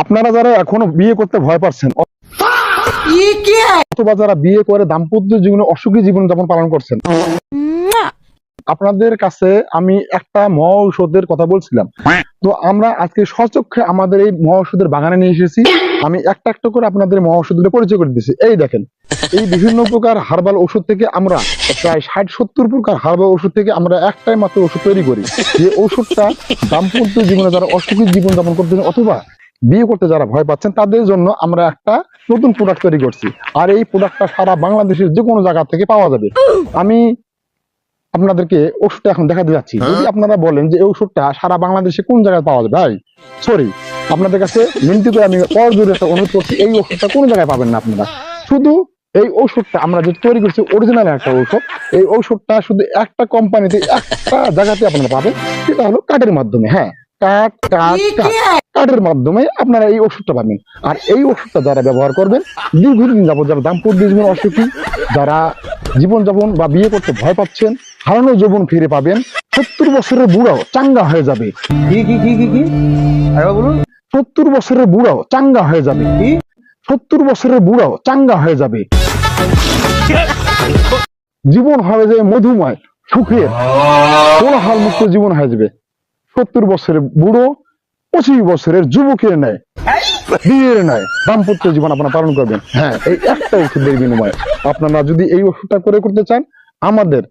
আপনারা যারা এখনো বিয়ে করতে ভয় পাচ্ছেন অথবা যারা বিয়ে করে দাম্পত্য জীবনে অসুখী জীবন যাপন পালন করছেন, আপনাদের কাছে আমি একটা মহা ঔষধের কথা বলছিলাম। তো আমরা আজকে স্বচক্ষে আমাদের এই মহা ঔষধের বাগানে নিয়ে এসেছি। আমি একটা একটা করে আপনাদের মহা ঔষধগুলো পরিচয় করে দিচ্ছি। এই দেখেন, এই বিভিন্ন প্রকার হার্বাল ওষুধ থেকে আমরা প্রায় 60-70 প্রকার হার্বাল ওষুধ থেকে আমরা একটাই মাত্র ওষুধ তৈরি করি, যে ওষুধটা দাম্পত্য জীবনে যারা অসুখী জীবন যাপন করতেছেন অথবা বিয়ে করতে যারা ভয় পাচ্ছেন তাদের জন্য আমরা একটা নতুন প্রোডাক্ট তৈরি করছি। আর এই প্রোডাক্টটা সারা বাংলাদেশের যে কোনো জায়গা থেকে পাওয়া যাবে। আমি আপনাদেরকে ওষুধটা এখন দেখাতে যাচ্ছি। যদি আপনারা বলেন যে এই ওষুধটা সারা বাংলাদেশে কোন জায়গায় পাওয়া যাবে, ভাই সরি, আপনাদের কাছে মিনতি করে আমি করজোরে একটা অনুরোধ করছি, এই ওষুধটা কোন জায়গায় পাবেন না আপনারা। শুধু এই ওষুধটা আমরা যে তৈরি করছি অরিজিনাল একটা ঔষধ, এই ঔষধটা শুধু একটা কোম্পানিতে একটা জায়গাতে আপনারা পাবেন, সেটা হলো কার্ডের মাধ্যমে। হ্যাঁ, কার্ডের মাধ্যমে আপনারা এই ওষুধটা পাবেন। আর এই ওষুধটা যারা ব্যবহার করবেন দীর্ঘদিন যাবত, যারা দাম্পত্য জীবন অসুখী, যারা জীবনযাপন বা বিয়ে করতে ভয় পাচ্ছেন, হারানো যৌবন ফিরে পাবেন, 70 বছরের বুড়াও চাঙ্গা হয়ে যাবে। কি বলুন, 70 বছরের বুড়াও চাঙ্গা হয়ে যাবে। কি 70 বছরের বুড়াও চাঙ্গা হয়ে যাবে। জীবন হবে যে মধুময় সুখের কোলাহল মুক্ত জীবন হয়ে যাবে। 70 বছরের বুড়ো 25 বছরের যুবকের ন্যায় বিয়ের ন্যায় দাম্পত্য জীবন আপনারা পালন করবেন। হ্যাঁ, এই একটা ওষুধের বিনিময়ে আপনারা যদি এই ওষুধটা করতে চান, আমাদের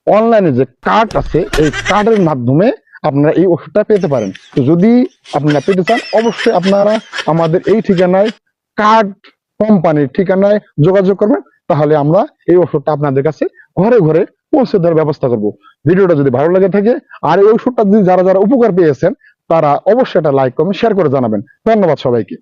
অনলাইনে যে কার্ড আছে এই কার্ডের মাধ্যমে আপনারা এই ওষুধটা পেতে পারেন। তো যদি আপনারা পেতে চান, অবশ্যই আপনারা আমাদের এই ঠিকানায়, কার্ড কোম্পানির ঠিকানায় যোগাযোগ করবেন। তাহলে আমরা এই ওষুধটা আপনাদের কাছে ঘরে ঘরে পৌঁছে দেওয়ার ব্যবস্থা করব। ভিডিওটা যদি ভালো লাগে থাকে আর এই ওষুধটা যদি যারা যারা উপকার পেয়েছেন তারা অবশ্যই এটা লাইক কমেন্ট শেয়ার করে জানাবেন। ধন্যবাদ সবাইকে।